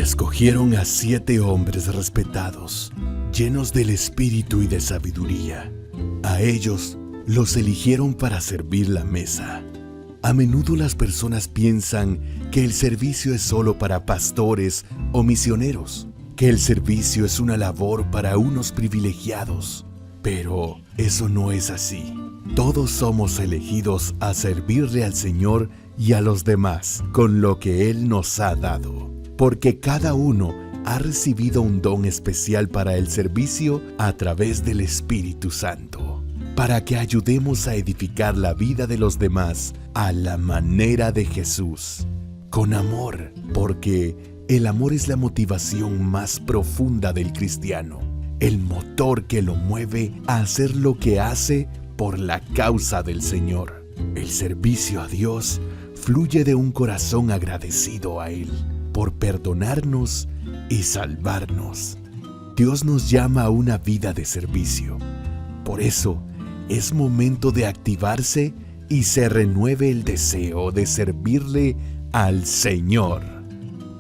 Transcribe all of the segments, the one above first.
escogieron a 7 hombres respetados, llenos del espíritu y de sabiduría. A ellos los eligieron para servir la mesa. A menudo las personas piensan que el servicio es solo para pastores o misioneros, que el servicio es una labor para unos privilegiados. Pero eso no es así. Todos somos elegidos a servirle al Señor y a los demás con lo que Él nos ha dado, porque cada uno ha recibido un don especial para el servicio a través del Espíritu Santo, para que ayudemos a edificar la vida de los demás a la manera de Jesús, con amor, porque el amor es la motivación más profunda del cristiano, el motor que lo mueve a hacer lo que hace por la causa del Señor. El servicio a Dios fluye de un corazón agradecido a Él por perdonarnos y salvarnos. Dios nos llama a una vida de servicio. Por eso, es momento de activarse y se renueve el deseo de servirle al Señor.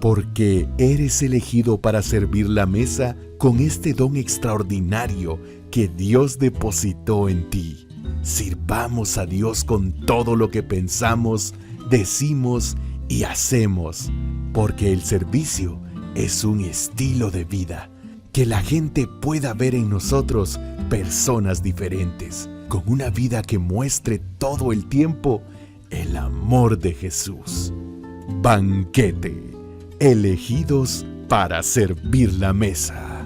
Porque eres elegido para servir la mesa con este don extraordinario que Dios depositó en ti. Sirvamos a Dios con todo lo que pensamos, decimos y hacemos, porque el servicio es un estilo de vida, que la gente pueda ver en nosotros personas diferentes, con una vida que muestre todo el tiempo el amor de Jesús. Banquete, elegidos para servir la mesa.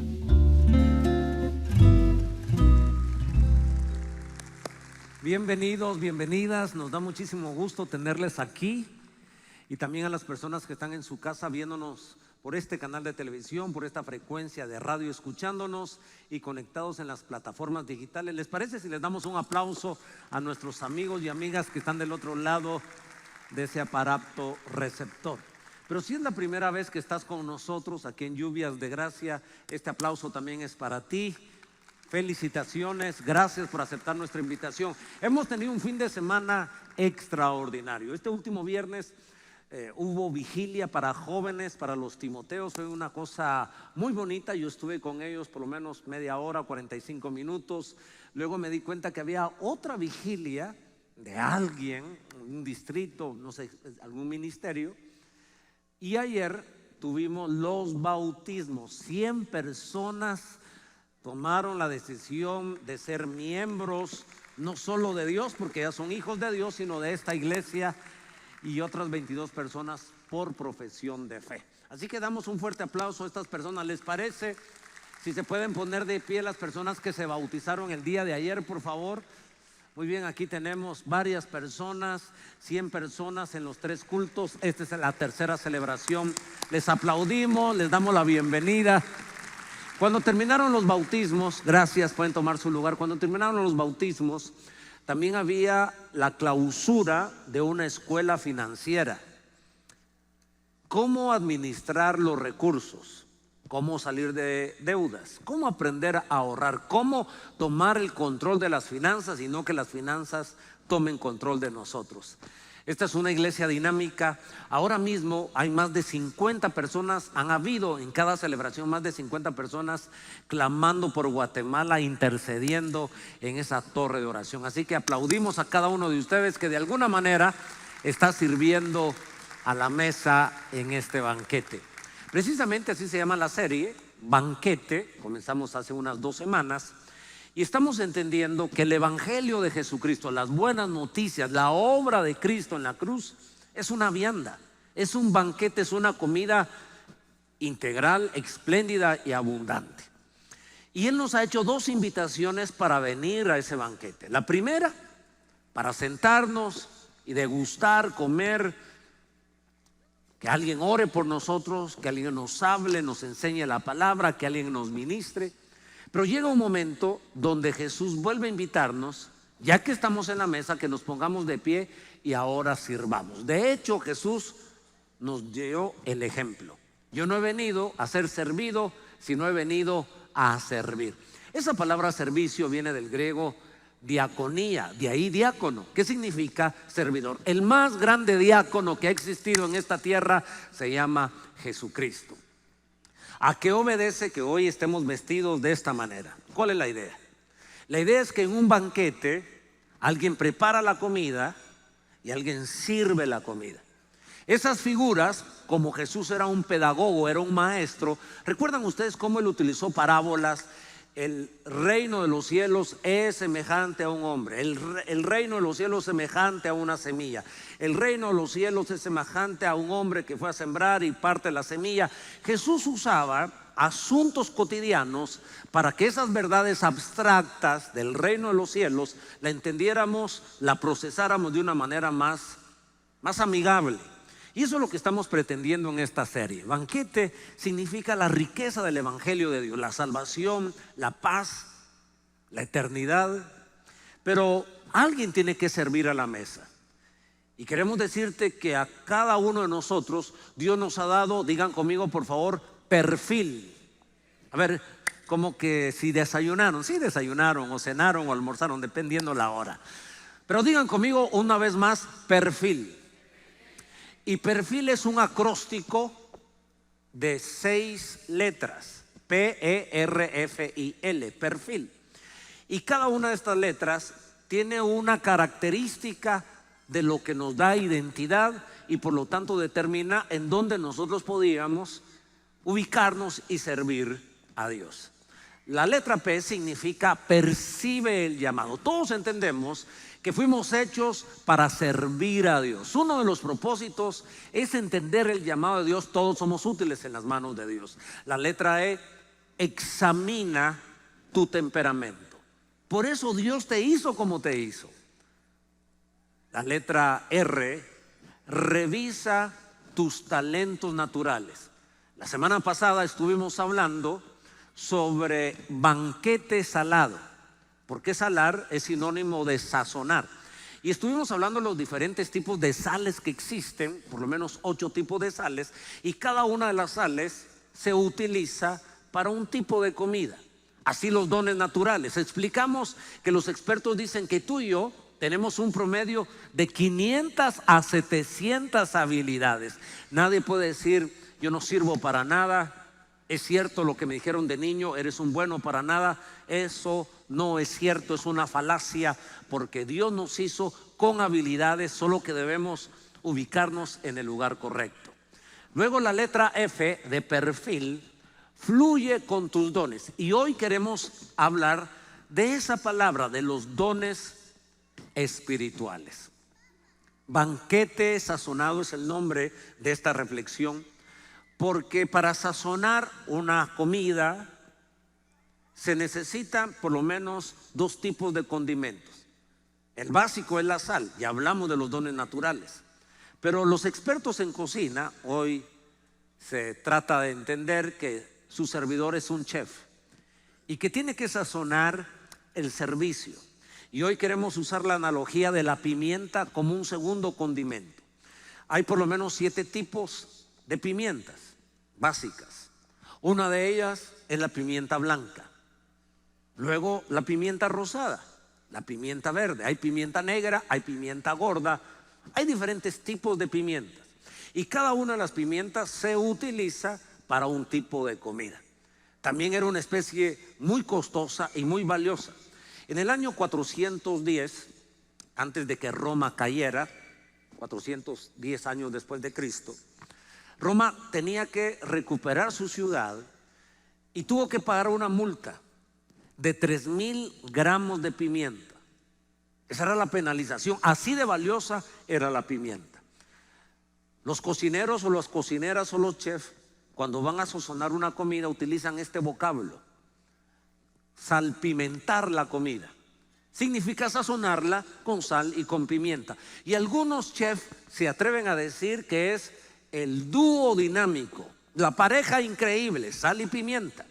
Bienvenidos, bienvenidas, nos da muchísimo gusto tenerles aquí y también a las personas que están en su casa viéndonos por este canal de televisión, por esta frecuencia de radio, escuchándonos y conectados en las plataformas digitales. ¿Les parece si les damos un aplauso a nuestros amigos y amigas que están del otro lado de ese aparato receptor? Pero si es la primera vez que estás con nosotros aquí en Lluvias de Gracia, este aplauso también es para ti. Felicitaciones, gracias por aceptar nuestra invitación. Hemos tenido un fin de semana extraordinario. Este último viernes hubo vigilia para jóvenes, para los Timoteos. Fue una cosa muy bonita. Yo estuve con ellos por lo menos media hora, 45 minutos. Luego me di cuenta que había otra vigilia de alguien, un distrito, no sé, algún ministerio. Y ayer tuvimos los bautismos. 100 personas tomaron la decisión de ser miembros no solo de Dios, porque ya son hijos de Dios, sino de esta iglesia, y otras 22 personas por profesión de fe. Así que damos un fuerte aplauso a estas personas. ¿Les parece? Si se pueden poner de pie las personas que se bautizaron el día de ayer, por favor. Muy bien, aquí tenemos varias personas, 100 personas en los 3 cultos. Esta es la tercera celebración. Les aplaudimos, les damos la bienvenida. Cuando terminaron los bautismos, gracias, pueden tomar su lugar. Cuando terminaron los bautismos, también había la clausura de una escuela financiera. Cómo administrar los recursos, cómo salir de deudas, cómo aprender a ahorrar, cómo tomar el control de las finanzas y no que las finanzas tomen control de nosotros. Esta es una iglesia dinámica. Ahora mismo hay más de 50 personas, han habido en cada celebración más de 50 personas clamando por Guatemala, intercediendo en esa torre de oración. Así que aplaudimos a cada uno de ustedes que de alguna manera está sirviendo a la mesa en este banquete. Precisamente así se llama la serie, Banquete. Comenzamos hace unas 2 semanas. Y estamos entendiendo que el Evangelio de Jesucristo, las buenas noticias, la obra de Cristo en la cruz, es una vianda, es un banquete, es una comida integral, espléndida y abundante. Y Él nos ha hecho 2 invitaciones para venir a ese banquete. La primera, para sentarnos y degustar, comer, que alguien ore por nosotros, que alguien nos hable, nos enseñe la palabra, que alguien nos ministre. Pero llega un momento donde Jesús vuelve a invitarnos, ya que estamos en la mesa, que nos pongamos de pie y ahora sirvamos. De hecho, Jesús nos dio el ejemplo. Yo no he venido a ser servido, sino he venido a servir. Esa palabra servicio viene del griego diaconía, de ahí diácono. ¿Qué significa servidor? El más grande diácono que ha existido en esta tierra se llama Jesucristo. ¿A qué obedece que hoy estemos vestidos de esta manera? ¿Cuál es la idea? La idea es que en un banquete alguien prepara la comida y alguien sirve la comida. Esas figuras, como Jesús era un pedagogo, era un maestro, ¿recuerdan ustedes cómo él utilizó parábolas? El reino de los cielos es semejante a un hombre. El reino de los cielos es semejante a una semilla. El reino de los cielos es semejante a un hombre que fue a sembrar y parte la semilla. Jesús usaba asuntos cotidianos para que esas verdades abstractas del reino de los cielos la entendiéramos, la procesáramos de una manera más amigable. Y eso es lo que estamos pretendiendo en esta serie. Banquete significa la riqueza del evangelio de Dios, la salvación, la paz, la eternidad. Pero alguien tiene que servir a la mesa. Y queremos decirte que a cada uno de nosotros Dios nos ha dado, digan conmigo por favor, perfil. A ver, como que si desayunaron, sí desayunaron o cenaron o almorzaron, dependiendo la hora. Pero digan conmigo una vez más, perfil. Y perfil es un acróstico de 6 letras, P-E-R-F-I-L, perfil. Y cada una de estas letras tiene una característica de lo que nos da identidad y por lo tanto determina en dónde nosotros podíamos ubicarnos y servir a Dios. La letra P significa percibe el llamado. Todos entendemos que fuimos hechos para servir a Dios. Uno de los propósitos es entender el llamado de Dios. Todos somos útiles en las manos de Dios. La letra E examina tu temperamento. Por eso Dios te hizo como te hizo. La letra R revisa tus talentos naturales. La semana pasada estuvimos hablando sobre banquete salado, porque salar es sinónimo de sazonar. Y estuvimos hablando de los diferentes tipos de sales que existen, por lo menos 8 tipos de sales, y cada una de las sales se utiliza para un tipo de comida. Así los dones naturales. Explicamos que los expertos dicen que tú y yo tenemos un promedio de 500 a 700 habilidades. Nadie puede decir yo no sirvo para nada. Es cierto lo que me dijeron de niño, eres un bueno para nada. Eso no es cierto, es una falacia, porque Dios nos hizo con habilidades, solo que debemos ubicarnos en el lugar correcto. Luego la letra F de perfil, fluye con tus dones. Y hoy queremos hablar de esa palabra, de los dones espirituales. Banquete sazonado es el nombre de esta reflexión, porque para sazonar una comida se necesitan por lo menos 2 tipos de condimentos. El básico es la sal, ya hablamos de los dones naturales. Pero los expertos en cocina, hoy se trata de entender que su servidor es un chef y que tiene que sazonar el servicio. Y hoy queremos usar la analogía de la pimienta como un segundo condimento. Hay por lo menos 7 tipos de pimientas básicas. Una de ellas es la pimienta blanca. Luego la pimienta rosada, la pimienta verde. Hay pimienta negra, hay pimienta gorda. Hay diferentes tipos de pimientas. Y cada una de las pimientas se utiliza para un tipo de comida. También era una especie muy costosa y muy valiosa. En el año 410, antes de que Roma cayera, 410 años después de Cristo, Roma tenía que recuperar su ciudad y tuvo que pagar una multa de 3,000 gramos de pimienta. Esa era la penalización, así de valiosa era la pimienta. Los cocineros o las cocineras o los chefs, cuando van a sazonar una comida, utilizan este vocablo: salpimentar la comida. Significa sazonarla con sal y con pimienta. Y algunos chefs se atreven a decir que es el dúo dinámico, la pareja increíble, sal y pimienta.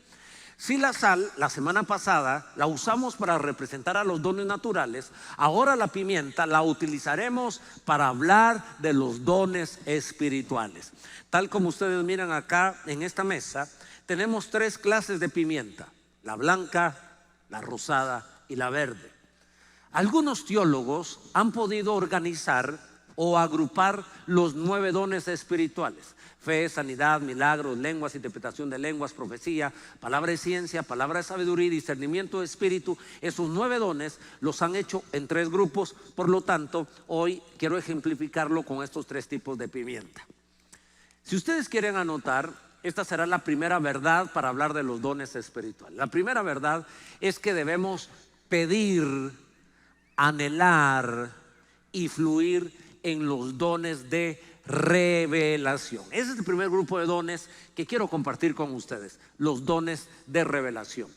Si la sal, la semana pasada, la usamos para representar a los dones naturales, ahora la pimienta la utilizaremos para hablar de los dones espirituales. Tal como ustedes miran acá en esta mesa, tenemos 3 clases de pimienta: la blanca, la rosada y la verde. Algunos teólogos han podido organizar o agrupar los 9 dones espirituales: fe, sanidad, milagros, lenguas, interpretación de lenguas, profecía, palabra de ciencia, palabra de sabiduría y discernimiento de espíritu. Esos 9 dones los han hecho en 3 grupos. Por lo tanto, hoy quiero ejemplificarlo con estos 3 tipos de pimienta. Si ustedes quieren anotar, esta será la primera verdad para hablar de los dones espirituales. La primera verdad es que debemos pedir, anhelar y fluir en los dones de revelación. Ese es el primer grupo de dones que quiero compartir con ustedes, los dones de revelación.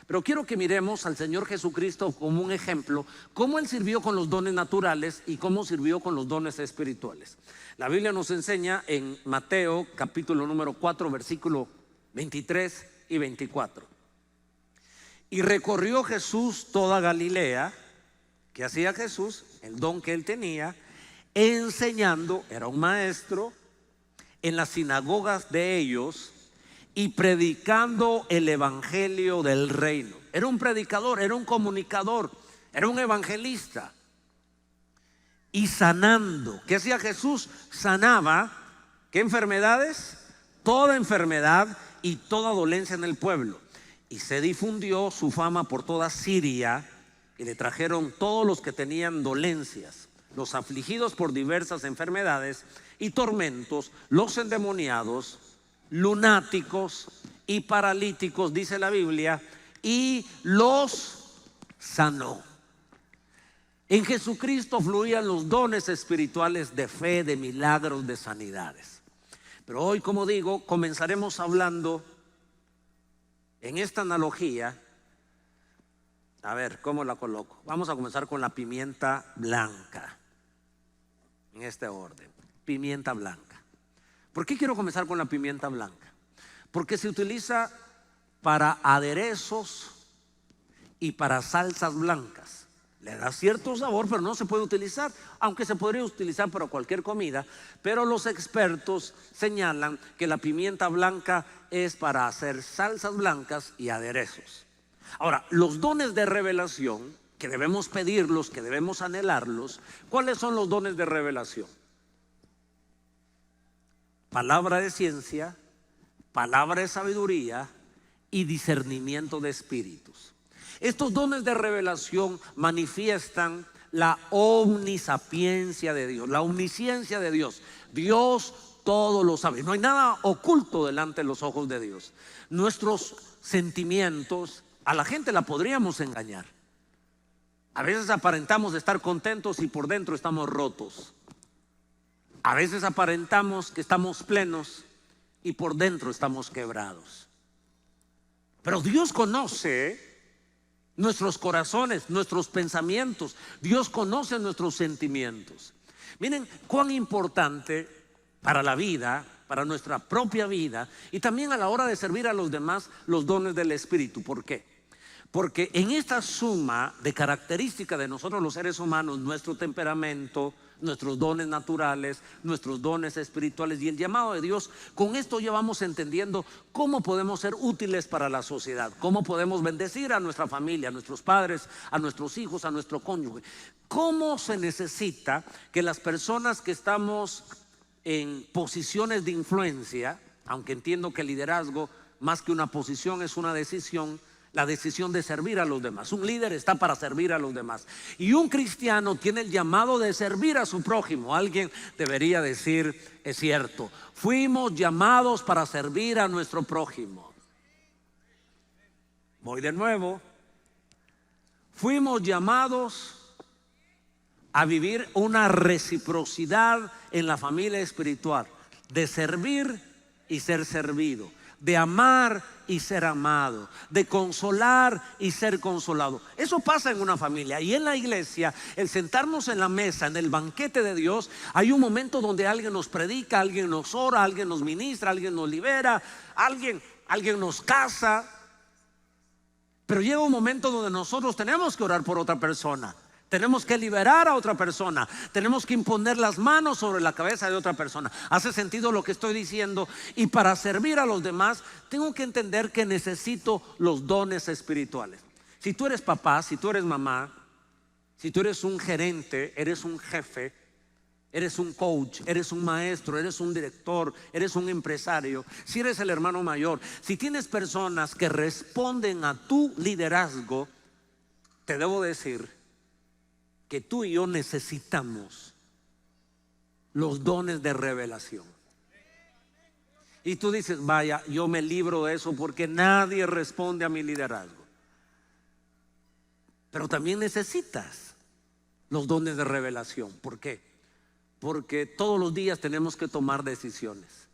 Pero quiero que miremos al Señor Jesucristo como un ejemplo, cómo Él sirvió con los dones naturales y cómo sirvió con los dones espirituales. La Biblia nos enseña en Mateo capítulo número 4, versículo 23 y 24. Y recorrió Jesús toda Galilea. ¿Qué hacía Jesús? El don que Él tenía, enseñando, era un maestro, en las sinagogas de ellos y predicando el evangelio del reino. Era un predicador, era un comunicador, era un evangelista. Y sanando. ¿Qué hacía Jesús? Sanaba. ¿Qué enfermedades? Toda enfermedad y toda dolencia en el pueblo. Y se difundió su fama por toda Siria, y le trajeron todos los que tenían dolencias, los afligidos por diversas enfermedades y tormentos, los endemoniados, lunáticos y paralíticos, dice la Biblia, y los sanó. En Jesucristo fluían los dones espirituales de fe, de milagros, de sanidades. Pero hoy, como digo, comenzaremos hablando en esta analogía. A ver, ¿cómo la coloco? Vamos a comenzar con la pimienta blanca. En este orden, pimienta blanca. ¿Por qué quiero comenzar con la pimienta blanca? Porque se utiliza para aderezos y para salsas blancas. Le da cierto sabor, pero no se puede utilizar, aunque se podría utilizar para cualquier comida. Pero los expertos señalan que la pimienta blanca es para hacer salsas blancas y aderezos. Ahora, los dones de revelación, que debemos pedirlos, que debemos anhelarlos. ¿Cuáles son los dones de revelación? Palabra de ciencia, palabra de sabiduría y discernimiento de espíritus. Estos dones de revelación manifiestan la omnisapiencia de Dios, la omnisciencia de Dios. Dios todo lo sabe. No hay nada oculto delante de los ojos de Dios. Nuestros sentimientos, a la gente la podríamos engañar. A veces aparentamos estar contentos y por dentro estamos rotos. A veces aparentamos que estamos plenos y por dentro estamos quebrados. Pero Dios conoce nuestros corazones, nuestros pensamientos. Dios conoce nuestros sentimientos. Miren cuán importante para la vida, para nuestra propia vida y también a la hora de servir a los demás, los dones del Espíritu. ¿Por qué? Porque en esta suma de características de nosotros los seres humanos, nuestro temperamento, nuestros dones naturales, nuestros dones espirituales y el llamado de Dios, con esto ya vamos entendiendo cómo podemos ser útiles para la sociedad, cómo podemos bendecir a nuestra familia, a nuestros padres, a nuestros hijos, a nuestro cónyuge. Cómo se necesita que las personas que estamos en posiciones de influencia, aunque entiendo que el liderazgo más que una posición es una decisión, la decisión de servir a los demás. Un líder está para servir a los demás. Y un cristiano tiene el llamado de servir a su prójimo. Alguien debería decir, es cierto, fuimos llamados para servir a nuestro prójimo. Voy de nuevo. Fuimos llamados a vivir una reciprocidad en la familia espiritual, de servir y ser servido, de amar y ser amado, de consolar y ser consolado. Eso pasa en una familia. Y en la iglesia, el sentarnos en la mesa, en el banquete de Dios, hay un momento donde alguien nos predica, alguien nos ora, alguien nos ministra, alguien nos libera, alguien nos casa. Pero llega un momento donde nosotros tenemos que orar por otra persona. Tenemos que liberar a otra persona. Tenemos que imponer las manos sobre la cabeza de otra persona. ¿Hace sentido lo que estoy diciendo? Y para servir a los demás, tengo que entender que necesito los dones espirituales. Si tú eres papá, si tú eres mamá, si tú eres un gerente, eres un jefe, eres un coach, eres un maestro, eres un director, eres un empresario, si eres el hermano mayor, si tienes personas que responden a tu liderazgo, te debo decir que tú y yo necesitamos los dones de revelación. Y tú dices, vaya, yo me libro de eso porque nadie responde a mi liderazgo. Pero también necesitas los dones de revelación. ¿Por qué? Porque todos los días tenemos que tomar decisiones.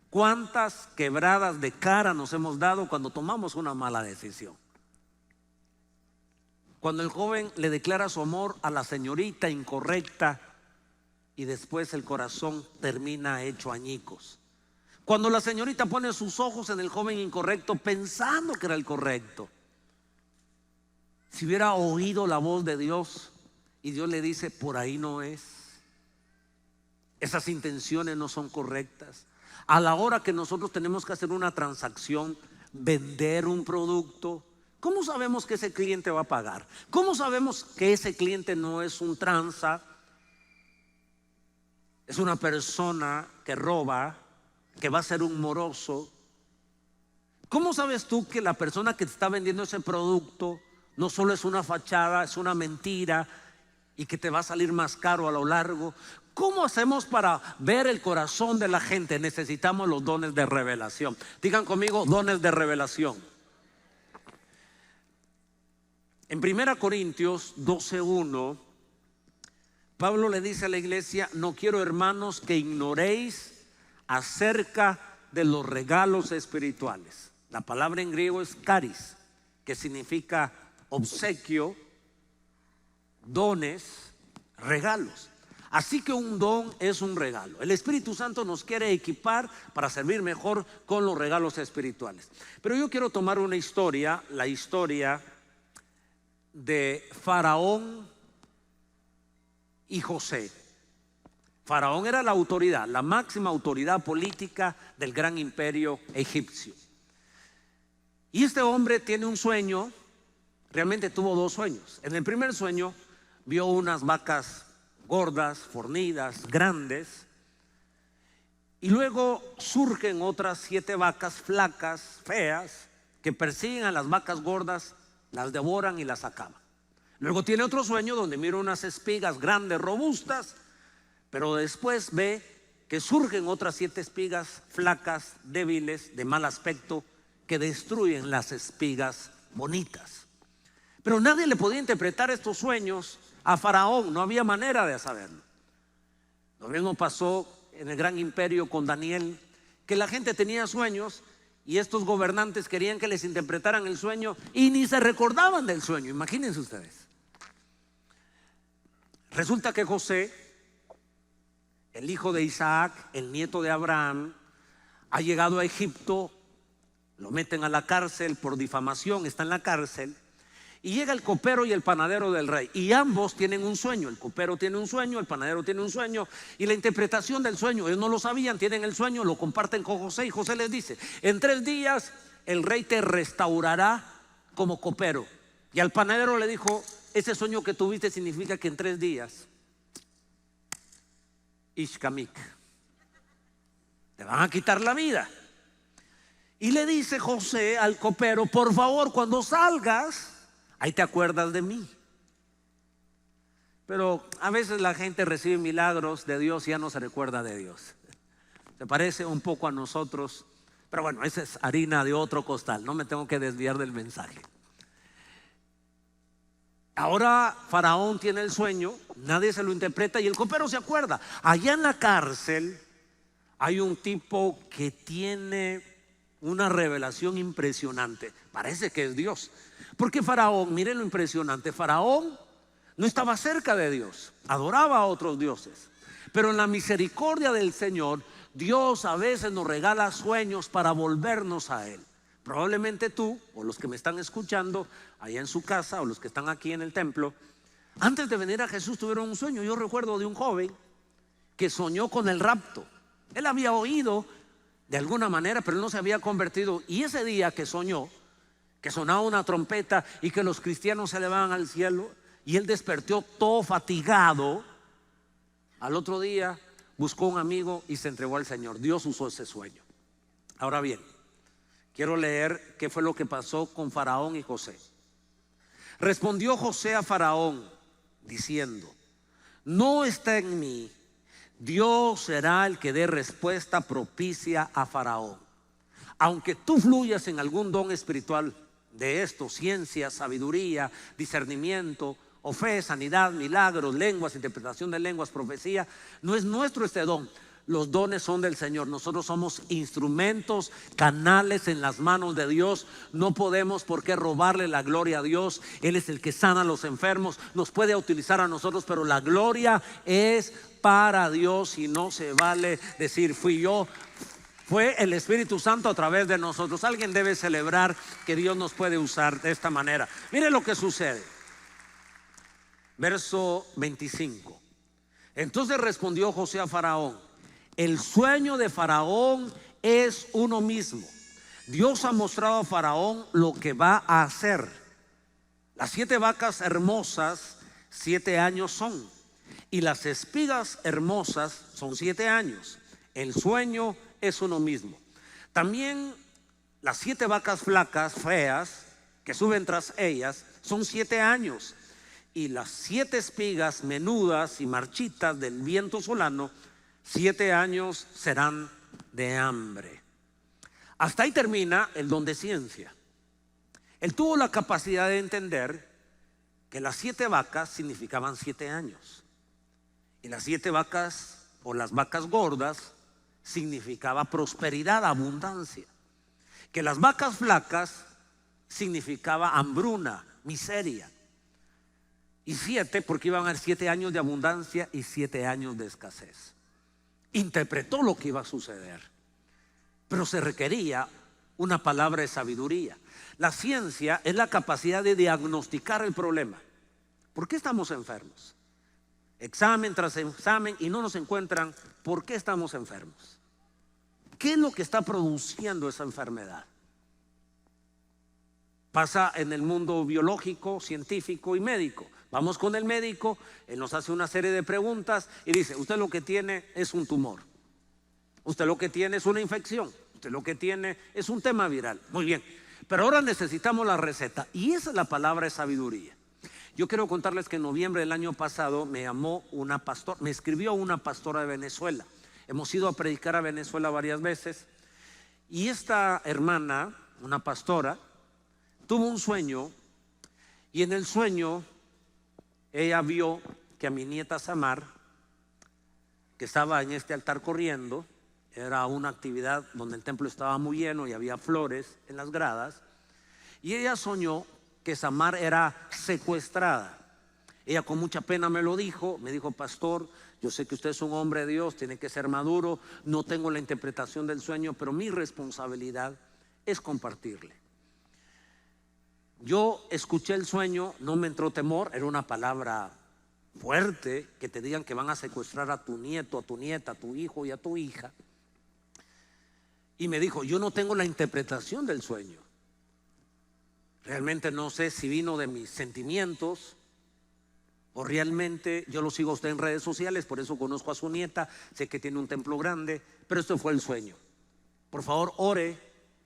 ¿Cuántas quebradas de cara nos hemos dado cuando tomamos una mala decisión? Cuando el joven le declara su amor a la señorita incorrecta y después el corazón termina hecho añicos. Cuando la señorita pone sus ojos en el joven incorrecto pensando que era el correcto. Si hubiera oído la voz de Dios y Dios le dice, por ahí no es. Esas intenciones no son correctas. A la hora que nosotros tenemos que hacer una transacción, vender un producto, ¿cómo sabemos que ese cliente va a pagar? ¿Cómo sabemos que ese cliente no es un tranza? Es una persona que roba, que va a ser un moroso. ¿Cómo sabes tú que la persona que te está vendiendo ese producto no solo es una fachada, es una mentira y que te va a salir más caro a lo largo? ¿Cómo hacemos para ver el corazón de la gente? Necesitamos los dones de revelación. Digan conmigo, dones de revelación. En 1 Corintios 12:1, Pablo le dice a la iglesia, no quiero, hermanos, que ignoréis acerca de los regalos espirituales. La palabra en griego es charis, que significa obsequio, dones, regalos. Así que un don es un regalo. El Espíritu Santo nos quiere equipar para servir mejor con los regalos espirituales. Pero yo quiero tomar una historia, la historia de Faraón y José. Faraón era la autoridad, la máxima autoridad política del gran imperio egipcio. Y este hombre tiene un sueño, realmente tuvo dos sueños. En el primer sueño vio unas vacas gordas, fornidas, grandes. Y luego surgen otras 7 vacas flacas, feas, que persiguen a las vacas gordas, las devoran y las acaban. Luego tiene otro sueño donde mira unas espigas grandes, robustas, pero después ve que surgen otras 7 espigas flacas, débiles, de mal aspecto, que destruyen las espigas bonitas. Pero nadie le podía interpretar estos sueños a Faraón, no había manera de saberlo. Lo mismo pasó en el gran imperio con Daniel, que la gente tenía sueños y estos gobernantes querían que les interpretaran el sueño y ni se recordaban del sueño. Imagínense ustedes. Resulta que José, el hijo de Isaac, el nieto de Abraham, ha llegado a Egipto, lo meten a la cárcel por difamación, está en la cárcel. Y llega el copero y el panadero del rey, y ambos tienen un sueño. El copero tiene un sueño, el panadero tiene un sueño, y la interpretación del sueño, ellos no lo sabían, tienen el sueño, lo comparten con José, y José les dice, en 3 días el rey te restaurará como copero. Y al panadero le dijo, ese sueño que tuviste significa que en 3 días Ishkamik, te van a quitar la vida. Y le dice José al copero, por favor, cuando salgas, ahí te acuerdas de mí. Pero a veces la gente recibe milagros de Dios y ya no se recuerda de Dios. Se parece un poco a nosotros, pero bueno, esa es harina de otro costal, no me tengo que desviar del mensaje. Ahora Faraón tiene el sueño, nadie se lo interpreta y el copero se acuerda. Allá en la cárcel hay un tipo que tiene una revelación impresionante. Parece que es Dios. Porque Faraón, miren lo impresionante, Faraón no estaba cerca de Dios, adoraba a otros dioses. Pero en la misericordia del Señor, Dios a veces nos regala sueños para volvernos a Él. Probablemente tú, o los que me están escuchando allá en su casa, o los que están aquí en el templo, antes de venir a Jesús tuvieron un sueño. Yo recuerdo de un joven que soñó con el rapto. Él había oído de alguna manera, pero él no se había convertido. Y ese día que soñó, que sonaba una trompeta y que los cristianos se elevaban al cielo, y él despertó todo fatigado, Al otro día buscó un amigo y se entregó al Señor. Dios usó ese sueño. Ahora bien, quiero leer qué fue lo que pasó con Faraón y José. Respondió José a Faraón diciendo: no está en mí, Dios será el que dé respuesta propicia a Faraón. Aunque tú fluyas en algún don espiritual de esto, ciencia, sabiduría, discernimiento o fe, sanidad, milagros, lenguas, interpretación de lenguas, profecía, no es nuestro este don. Los dones son del Señor. Nosotros somos instrumentos, canales en las manos de Dios. No podemos por qué robarle la gloria a Dios. Él es el que sana a los enfermos. Nos puede utilizar a nosotros, pero la gloria es para Dios y no se vale decir fui yo. Fue el Espíritu Santo a través de nosotros. Alguien debe celebrar que Dios nos puede usar de esta manera. Mire lo que sucede. Verso 25. Entonces respondió José a Faraón: el sueño de Faraón es uno mismo. Dios ha mostrado a Faraón lo que va a hacer. Las 7 vacas hermosas 7 años son, y las espigas hermosas son 7 años. El sueño es uno mismo. También las 7 vacas flacas, feas, que suben tras ellas, son 7 años. Y las 7 espigas menudas y marchitas del viento solano, 7 años serán de hambre. Hasta ahí termina el don de ciencia. Él tuvo la capacidad de entender que las 7 vacas significaban 7 años. Y las 7 vacas o las vacas gordas significaba prosperidad, abundancia. Que las vacas flacas significaba hambruna, miseria. Y 7 porque iban a haber 7 años de abundancia y 7 años de escasez. Interpretó lo que iba a suceder, pero se requería una palabra de sabiduría. La ciencia es la capacidad de diagnosticar el problema. ¿Por qué estamos enfermos? Examen tras examen y no nos encuentran por qué estamos enfermos. ¿Qué es lo que está produciendo esa enfermedad? Pasa en el mundo biológico, científico y médico. Vamos con el médico, él nos hace una serie de preguntas y dice: usted lo que tiene es un tumor, usted lo que tiene es una infección, usted lo que tiene es un tema viral. Muy bien, pero ahora necesitamos la receta, y esa es la palabra de sabiduría. Yo quiero contarles que en noviembre del año pasado me escribió una pastora de Venezuela. Hemos ido a predicar a Venezuela varias veces, y esta hermana, una pastora, tuvo un sueño, y en el sueño ella vio que a mi nieta Samar, que estaba en este altar corriendo, era una actividad donde el templo estaba muy lleno y había flores en las gradas, y ella soñó que Samar era secuestrada. Ella con mucha pena me lo dijo, me dijo: pastor, yo sé que usted es un hombre de Dios, tiene que ser maduro, no tengo la interpretación del sueño, pero mi responsabilidad es compartirle. Yo escuché el sueño, no me entró temor, era una palabra fuerte, que te digan que van a secuestrar a tu nieto, a tu nieta, a tu hijo y a tu hija. Y me dijo: yo no tengo la interpretación del sueño. Realmente no sé si vino de mis sentimientos o realmente yo lo sigo a usted en redes sociales, por eso conozco a su nieta, sé que tiene un templo grande, pero esto fue el sueño. Por favor, ore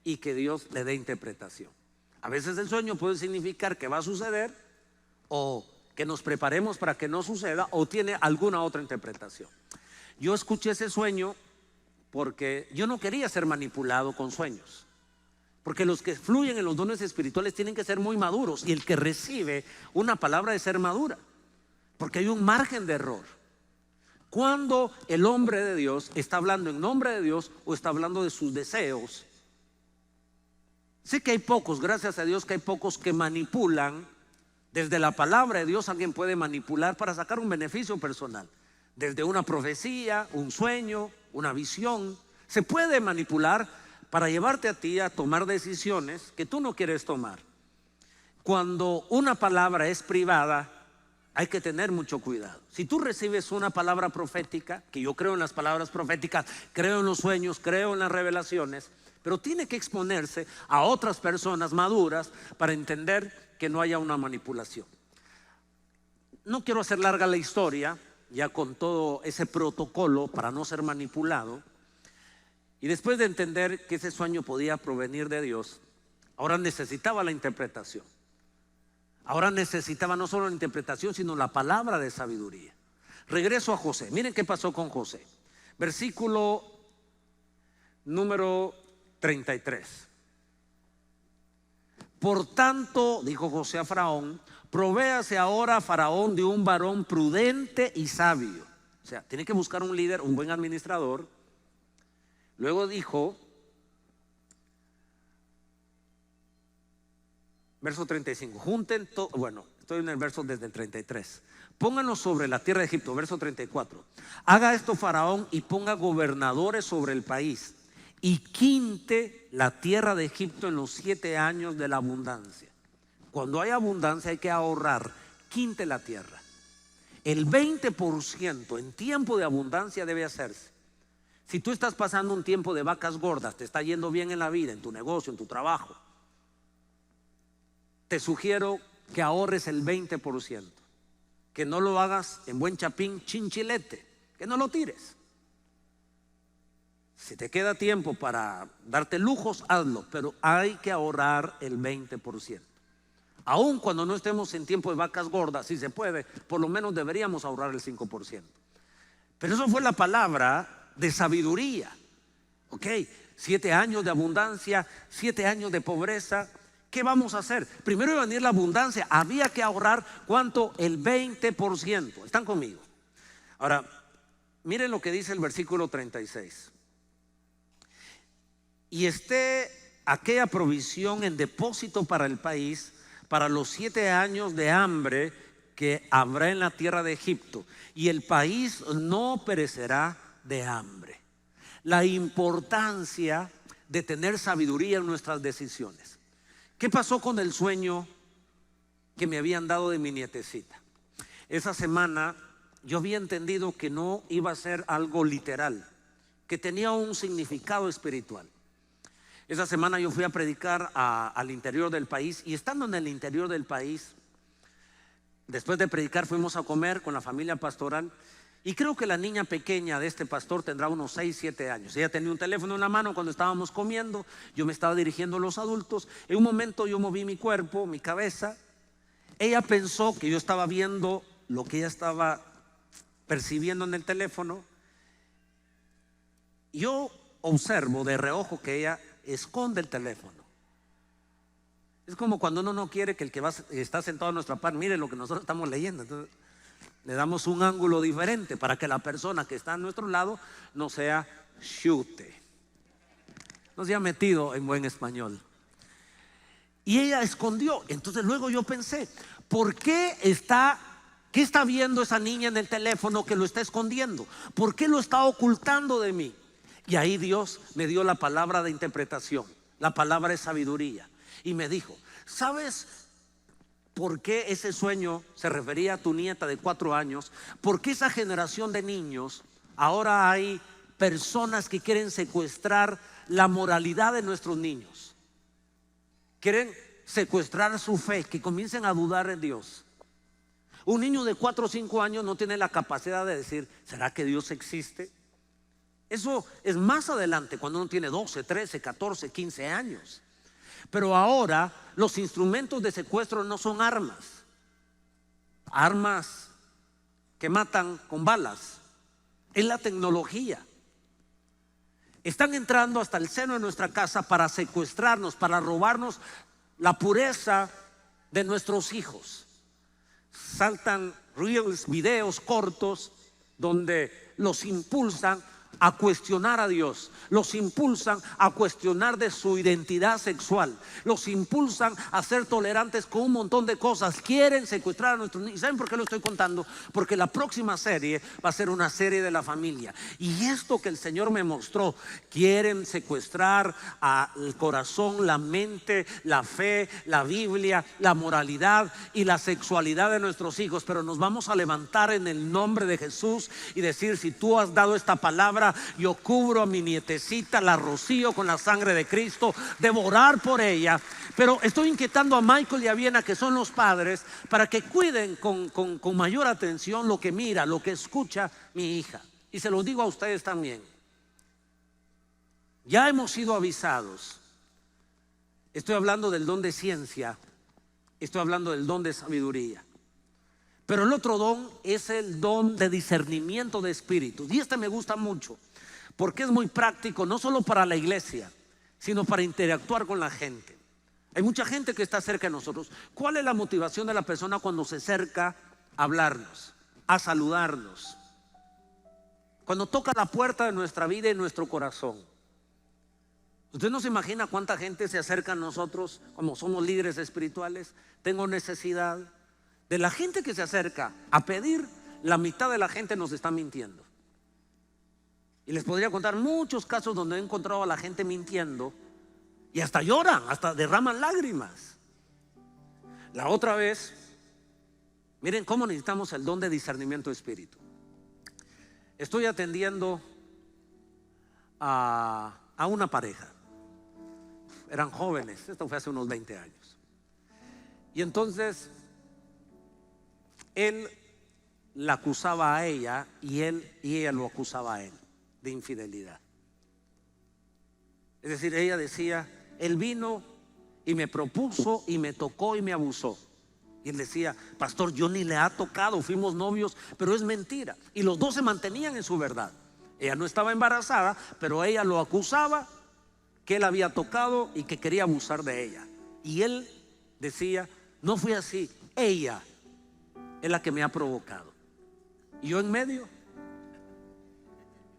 y que Dios le dé interpretación. A veces el sueño puede significar que va a suceder, o que nos preparemos para que no suceda, o tiene alguna otra interpretación. Yo escuché ese sueño porque yo no quería ser manipulado con sueños, porque los que fluyen en los dones espirituales tienen que ser muy maduros, y el que recibe una palabra de ser madura, porque hay un margen de error. Cuando el hombre de Dios está hablando en nombre de Dios o está hablando de sus deseos. Sé que hay pocos, gracias a Dios que hay pocos que manipulan. Desde la palabra de Dios alguien puede manipular para sacar un beneficio personal. Desde una profecía, un sueño, una visión, se puede manipular para llevarte a ti a tomar decisiones que tú no quieres tomar. Cuando una palabra es privada, hay que tener mucho cuidado. Si tú recibes una palabra profética, que yo creo en las palabras proféticas, creo en los sueños, creo en las revelaciones, pero tiene que exponerse a otras personas maduras para entender que no haya una manipulación. No quiero hacer larga la historia, ya con todo ese protocolo para no ser manipulado. Y después de entender que ese sueño podía provenir de Dios, ahora necesitaba la interpretación. Ahora necesitaba no solo la interpretación, sino la palabra de sabiduría. Regreso a José. Miren qué pasó con José. Versículo número 33. Por tanto, dijo José a Faraón, provéase ahora Faraón de un varón prudente y sabio. O sea, tiene que buscar un líder, un buen administrador. Luego dijo, verso 35, junten todo, bueno, estoy en el verso desde el 33. Pónganos sobre la tierra de Egipto, verso 34. Haga esto Faraón y ponga gobernadores sobre el país y quinte la tierra de Egipto en los 7 años de la abundancia. Cuando hay abundancia hay que ahorrar, quinte la tierra. El 20% en tiempo de abundancia debe hacerse. Si tú estás pasando un tiempo de vacas gordas, te está yendo bien en la vida, en tu negocio, en tu trabajo, te sugiero que ahorres el 20%, que no lo hagas en buen chapín chinchilete, que no lo tires. Si te queda tiempo para darte lujos, hazlo, pero hay que ahorrar el 20%. Aun cuando no estemos en tiempo de vacas gordas, si se puede, por lo menos deberíamos ahorrar el 5%. Pero eso fue la palabra de sabiduría. Ok, 7 años de abundancia, 7 años de pobreza. ¿Qué vamos a hacer? Primero iba a venir la abundancia, había que ahorrar ¿cuánto? El 20%. ¿Están conmigo? Ahora, miren lo que dice el versículo 36. Y esté aquella provisión en depósito para el país para los 7 años de hambre que habrá en la tierra de Egipto, y el país no perecerá de hambre. La importancia de tener sabiduría en nuestras decisiones. ¿Qué pasó con el sueño que me habían dado de mi nietecita? Esa semana yo había entendido que no iba a ser algo literal, que tenía un significado espiritual. Esa semana yo fui a predicar al interior del país, y estando en el interior del país, después de predicar fuimos a comer con la familia pastoral. Y creo que la niña pequeña de este pastor tendrá unos 6, 7 años. Ella tenía un teléfono en la mano cuando estábamos comiendo. Yo me estaba dirigiendo a los adultos. En un momento yo moví mi cuerpo, mi cabeza. Ella pensó que yo estaba viendo lo que ella estaba percibiendo en el teléfono. Yo observo de reojo que ella esconde el teléfono. Es como cuando uno no quiere que el que está sentado a nuestra par mire lo que nosotros estamos leyendo. Entonces le damos un ángulo diferente para que la persona que está a nuestro lado no sea chute, no sea metido en buen español. Y ella escondió. Entonces luego yo pensé, ¿qué está viendo esa niña en el teléfono que lo está escondiendo? ¿Por qué lo está ocultando de mí? Y ahí Dios me dio la palabra de interpretación, la palabra de sabiduría, y me dijo, ¿sabes por qué ese sueño se refería a tu nieta de 4 años? Porque esa generación de niños, ahora hay personas que quieren secuestrar la moralidad de nuestros niños. Quieren secuestrar su fe, que comiencen a dudar en Dios. Un niño de 4 o 5 años no tiene la capacidad de decir, ¿será que Dios existe? Eso es más adelante, cuando uno tiene 12, 13, 14, 15 años. Pero ahora los instrumentos de secuestro no son armas que matan con balas. Es la tecnología. Están entrando hasta el seno de nuestra casa para secuestrarnos, para robarnos la pureza de nuestros hijos. Saltan reels, videos cortos donde los impulsan a cuestionar a Dios, los impulsan a cuestionar de su identidad sexual, los impulsan a ser tolerantes con un montón de cosas. Quieren secuestrar a nuestros niños. ¿Saben por qué lo estoy contando? Porque la próxima serie va a ser una serie de la familia, y esto que el Señor me mostró, quieren secuestrar al corazón, la mente, la fe, la Biblia, la moralidad y la sexualidad de nuestros hijos. Pero nos vamos a levantar en el nombre de Jesús y decir, si tú has dado esta palabra, palabra, yo cubro a mi nietecita, la rocío con la sangre de Cristo, debo orar por ella. Pero estoy inquietando a Michael y a Viena, que son los padres, para que cuiden con mayor atención lo que mira, lo que escucha mi hija. Y se lo digo a ustedes también. Ya hemos sido avisados. Estoy hablando del don de ciencia, estoy hablando del don de sabiduría. Pero el otro don es el don de discernimiento de espíritus. Y este me gusta mucho, porque es muy práctico, no solo para la iglesia, sino para interactuar con la gente. Hay mucha gente que está cerca de nosotros. ¿Cuál es la motivación de la persona cuando se acerca a hablarnos, a saludarnos? Cuando toca la puerta de nuestra vida y nuestro corazón. Usted no se imagina cuánta gente se acerca a nosotros como somos líderes espirituales. Tengo necesidad. De la gente que se acerca a pedir, la mitad de la gente nos está mintiendo. Y les podría contar muchos casos donde he encontrado a la gente mintiendo y hasta lloran, hasta derraman lágrimas. La otra vez, miren cómo necesitamos el don de discernimiento de espíritu. Estoy atendiendo a una pareja. Eran jóvenes, esto fue hace unos 20 años. Y entonces él la acusaba a ella y ella lo acusaba a él de infidelidad. Es decir, ella decía: él vino y me propuso y me tocó y me abusó. Y él decía: pastor, yo ni le ha tocado, fuimos novios, pero es mentira. Y los dos se mantenían en su verdad. Ella no estaba embarazada, pero ella lo acusaba que él había tocado y que quería abusar de ella. Y él decía: no fue así, ella es la que me ha provocado. Y yo en medio.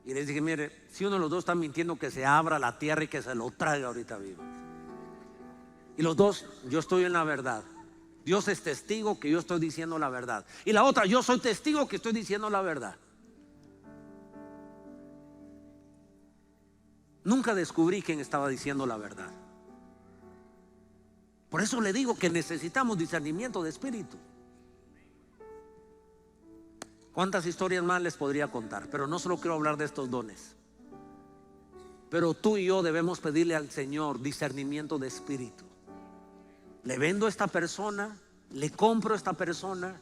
Y les dije: mire, si uno de los dos está mintiendo, que se abra la tierra y que se lo traiga ahorita vivo. Y los dos: yo estoy en la verdad. Dios es testigo que yo estoy diciendo la verdad. Y la otra: yo soy testigo que estoy diciendo la verdad. Nunca descubrí quién estaba diciendo la verdad. Por eso le digo que necesitamos discernimiento de espíritu. ¿Cuántas historias más les podría contar? Pero no solo quiero hablar de estos dones. Pero tú y yo debemos pedirle al Señor discernimiento de espíritu. Le vendo a esta persona, le compro a esta persona.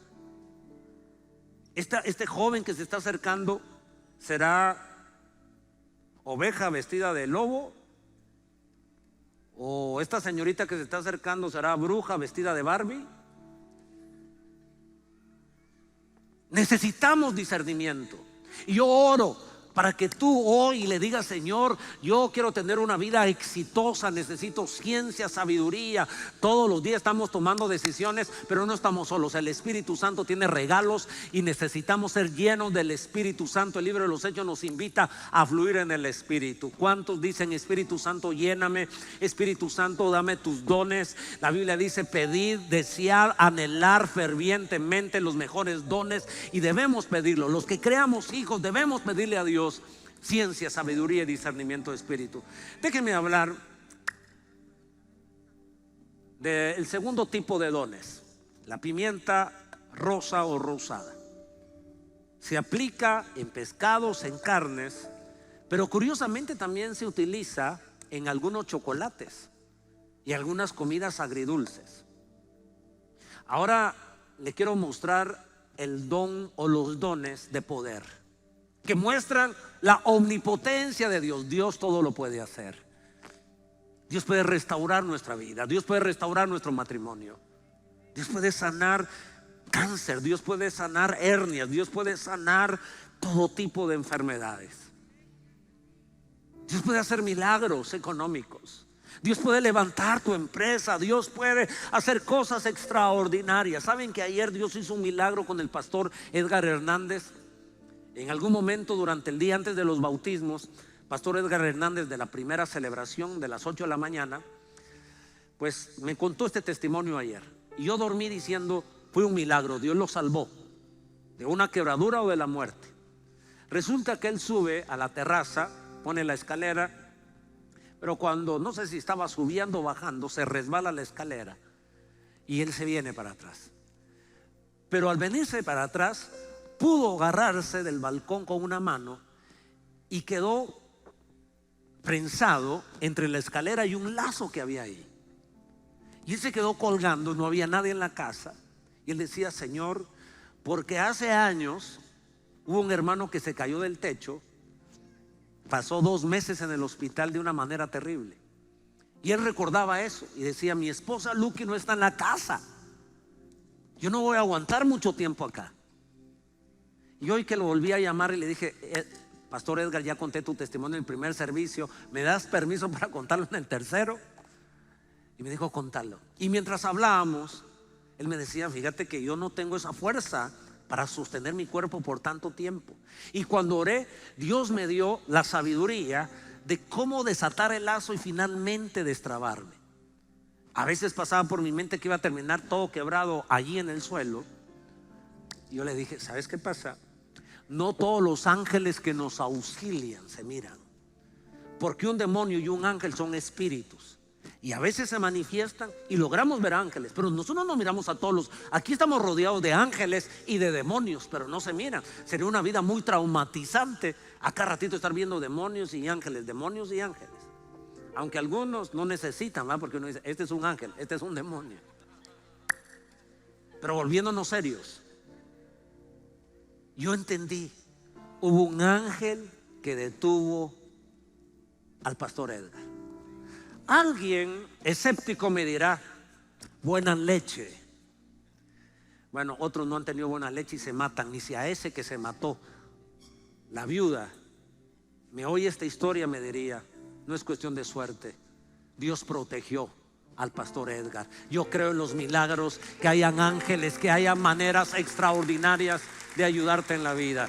Este joven que se está acercando, ¿será oveja vestida de lobo? ¿O esta señorita que se está acercando será bruja vestida de Barbie? Necesitamos discernimiento. Y yo oro para que tú hoy le digas: Señor, yo quiero tener una vida exitosa, necesito ciencia, sabiduría. Todos los días estamos tomando decisiones, pero no estamos solos. El Espíritu Santo tiene regalos y necesitamos ser llenos del Espíritu Santo. El libro de los Hechos nos invita a fluir en el Espíritu. ¿Cuántos dicen: Espíritu Santo, lléname? Espíritu Santo, dame tus dones. La Biblia dice: pedir, desear, anhelar fervientemente los mejores dones, y debemos pedirlo. Los que creamos hijos debemos pedirle a Dios ciencia, sabiduría y discernimiento de espíritu. Déjenme hablar del segundo tipo de dones, la pimienta rosa o rosada. Se aplica en pescados, en carnes, pero curiosamente también se utiliza en algunos chocolates y algunas comidas agridulces. Ahora le quiero mostrar el don o los dones de poder, que muestran la omnipotencia de Dios. Dios todo lo puede hacer. Dios puede restaurar nuestra vida. Dios puede restaurar nuestro matrimonio. Dios puede sanar cáncer. Dios puede sanar hernias. Dios puede sanar todo tipo de enfermedades. Dios puede hacer milagros económicos. Dios puede levantar tu empresa. Dios puede hacer cosas extraordinarias. ¿Saben que ayer Dios hizo un milagro con el pastor Edgar Hernández? En algún momento durante el día antes de los bautismos, pastor Edgar Hernández, de la primera celebración de las 8 de la mañana, pues me contó este testimonio ayer. Y yo dormí diciendo: fue un milagro, Dios lo salvó de una quebradura o de la muerte. Resulta que él sube a la terraza, pone la escalera, pero cuando, no sé si estaba subiendo o bajando, se resbala la escalera y él se viene para atrás. Pero al venirse para atrás, pudo agarrarse del balcón con una mano y quedó prensado entre la escalera y un lazo que había ahí. Y él se quedó colgando, no había nadie en la casa. Y él decía: Señor, porque hace años hubo un hermano que se cayó del techo, pasó 2 meses en el hospital de una manera terrible. Y él recordaba eso y decía: mi esposa Lucky no está en la casa, yo no voy a aguantar mucho tiempo acá. Y hoy que lo volví a llamar y le dije: Pastor Edgar, ya conté tu testimonio en el primer servicio, ¿me das permiso para contarlo en el tercero? Y me dijo: contalo. Y mientras hablábamos, él me decía: fíjate que yo no tengo esa fuerza para sostener mi cuerpo por tanto tiempo. Y cuando oré, Dios me dio la sabiduría de cómo desatar el lazo y finalmente destrabarme. A veces pasaba por mi mente que iba a terminar todo quebrado allí en el suelo. Y yo le dije: ¿sabes qué pasa? No todos los ángeles que nos auxilian se miran, porque un demonio y un ángel son espíritus, y a veces se manifiestan y logramos ver ángeles, pero nosotros no miramos a todos los. Aquí estamos rodeados de ángeles y de demonios, pero no se miran. Sería una vida muy traumatizante a cada ratito estar viendo demonios y ángeles, demonios y ángeles. Aunque algunos no necesitan, ¿verdad? Porque uno dice: este es un ángel, este es un demonio. Pero volviéndonos serios, yo entendí, hubo un ángel que detuvo al pastor Edgar. Alguien escéptico me dirá: buena leche. Bueno, otros no han tenido buena leche y se matan. Ni si a ese que se mató, la viuda, me oye esta historia, me diría: no es cuestión de suerte, Dios protegió al pastor Edgar. Yo creo en los milagros, que hayan ángeles, que haya maneras extraordinarias de ayudarte en la vida.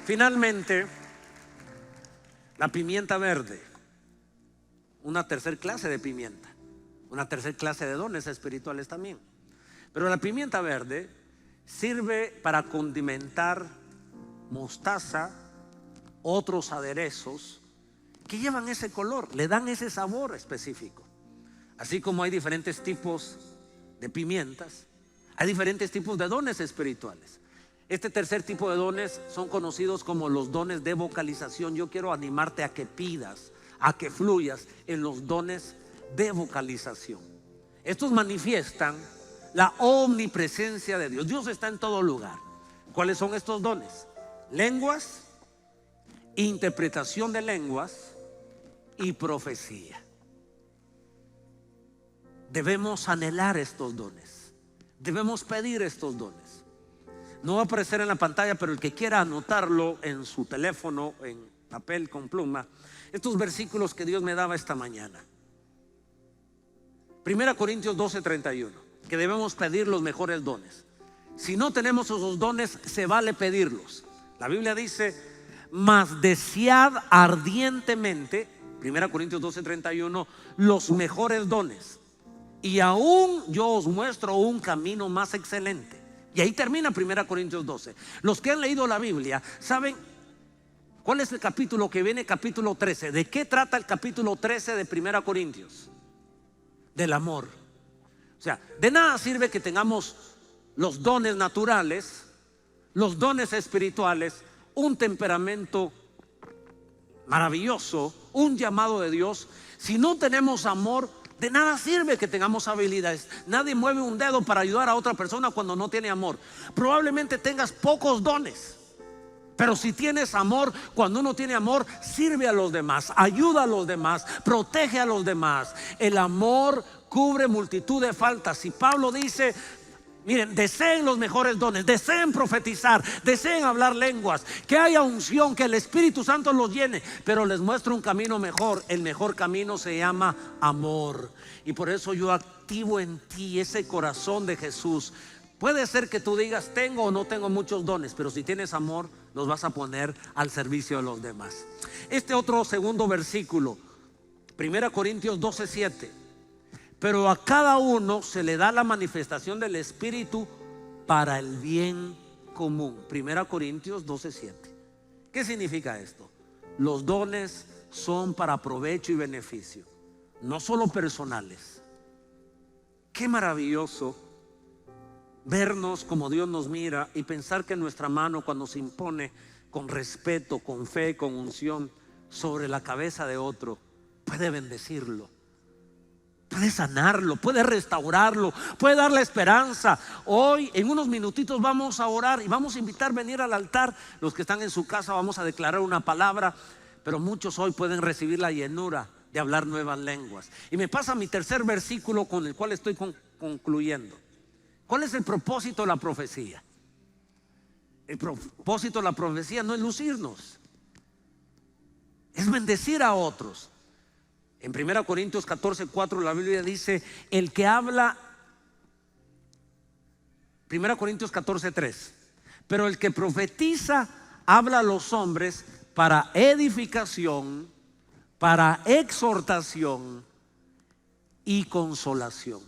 Finalmente, la pimienta verde, una tercer clase de pimienta, una tercer clase de dones espirituales también. Pero la pimienta verde sirve para condimentar mostaza, otros aderezos que llevan ese color, le dan ese sabor específico. Así como hay diferentes tipos de pimientas, hay diferentes tipos de dones espirituales. Este tercer tipo de dones son conocidos como los dones de vocalización. Yo quiero animarte a que pidas, a que fluyas en los dones de vocalización. Estos manifiestan la omnipresencia de Dios. Dios está en todo lugar. ¿Cuáles son estos dones? Lenguas, interpretación de lenguas y profecía. Debemos anhelar estos dones, debemos pedir estos dones. No va a aparecer en la pantalla, pero el que quiera anotarlo en su teléfono, en papel con pluma, estos versículos que Dios me daba esta mañana. 1 Corintios 12:31, que debemos pedir los mejores dones. Si no tenemos esos dones, se vale pedirlos. La Biblia dice: mas desead ardientemente, 1 Corintios 12:31, los mejores dones, y aún yo os muestro un camino más excelente. Y ahí termina 1 Corintios 12. Los que han leído la Biblia saben cuál es el capítulo que viene, capítulo 13. ¿De qué trata el capítulo 13 de 1 Corintios? Del amor. O sea, de nada sirve que tengamos los dones naturales, los dones espirituales, un temperamento maravilloso, un llamado de Dios. Si no tenemos amor, de nada sirve que tengamos habilidades. Nadie mueve un dedo para ayudar a otra persona cuando no tiene amor. Probablemente tengas pocos dones, pero si tienes amor, cuando uno tiene amor, sirve a los demás, ayuda a los demás, protege a los demás. El amor cubre multitud de faltas. Y Pablo dice: miren, deseen los mejores dones, deseen profetizar, deseen hablar lenguas, que haya unción, que el Espíritu Santo los llene, pero les muestro un camino mejor. El mejor camino se llama amor. Y por eso yo activo en ti ese corazón de Jesús. Puede ser que tú digas: tengo o no tengo muchos dones, pero si tienes amor, los vas a poner al servicio de los demás. Este otro segundo versículo, 1 Corintios 12:7. Pero a cada uno se le da la manifestación del Espíritu para el bien común. 1 Corintios 12:7. ¿Qué significa esto? Los dones son para provecho y beneficio, no solo personales. Qué maravilloso vernos como Dios nos mira y pensar que nuestra mano, cuando se impone con respeto, con fe, con unción sobre la cabeza de otro, puede bendecirlo, puede sanarlo, puede restaurarlo, puede darle esperanza. Hoy en unos minutitos vamos a orar y vamos a invitar a venir al altar. Los que están en su casa vamos a declarar una palabra, pero muchos hoy pueden recibir la llenura de hablar nuevas lenguas. Y me pasa mi tercer versículo con el cual estoy concluyendo. ¿Cuál es el propósito de la profecía? El propósito de la profecía no es lucirnos, es bendecir a otros. En 1 Corintios 14:4 la Biblia dice: el que habla, 1 Corintios 14:3, pero el que profetiza habla a los hombres para edificación, para exhortación y consolación.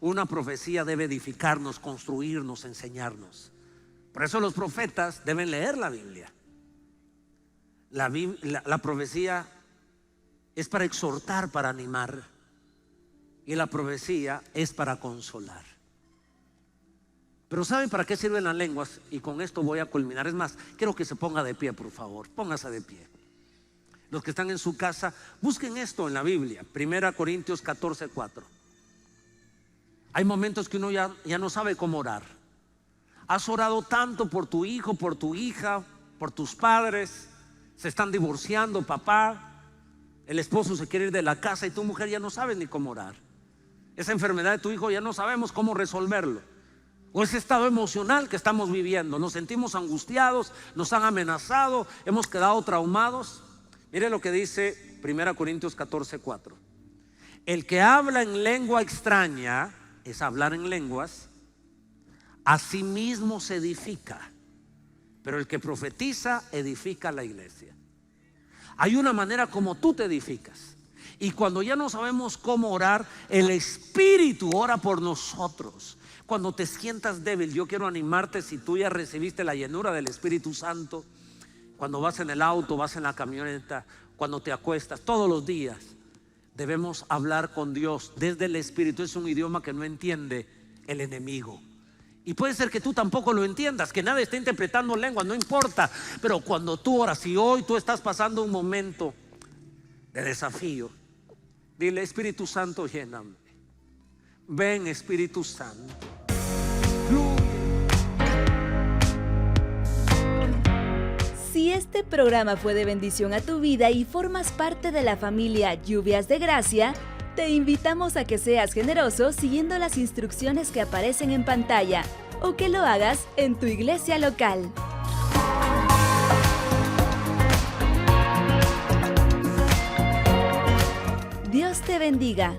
Una profecía debe edificarnos, construirnos, enseñarnos. Por eso los profetas deben leer la Biblia. La profecía es para exhortar, para animar, y la profecía es para consolar. Pero ¿saben para qué sirven las lenguas? Y con esto voy a culminar. Es más, quiero que se ponga de pie, por favor. Póngase de pie. Los que están en su casa, busquen esto en la Biblia. 1 Corintios 14:4. Hay momentos que uno ya no sabe cómo orar. Has orado tanto por tu hijo, por tu hija, por tus padres. Se están divorciando, papá. El esposo se quiere ir de la casa y tu mujer ya no sabe ni cómo orar. Esa enfermedad de tu hijo ya no sabemos cómo resolverlo. O ese estado emocional que estamos viviendo. Nos sentimos angustiados, nos han amenazado, hemos quedado traumados. Mire lo que dice 1 Corintios 14:4. El que habla en lengua extraña, es hablar en lenguas, a sí mismo se edifica, pero el que profetiza edifica a la iglesia. Hay una manera como tú te edificas, y cuando ya no sabemos cómo orar, el Espíritu ora por nosotros. Cuando te sientas débil, yo quiero animarte. Si tú ya recibiste la llenura del Espíritu Santo, cuando vas en el auto, vas en la camioneta, cuando te acuestas, todos los días debemos hablar con Dios desde el Espíritu. Es un idioma que no entiende el enemigo. Y puede ser que tú tampoco lo entiendas, que nadie esté interpretando lenguas, no importa. Pero cuando tú oras, si hoy tú estás pasando un momento de desafío, dile: Espíritu Santo, lléname. Ven, Espíritu Santo. Si este programa fue de bendición a tu vida y formas parte de la familia Lluvias de Gracia, te invitamos a que seas generoso siguiendo las instrucciones que aparecen en pantalla o que lo hagas en tu iglesia local. Dios te bendiga.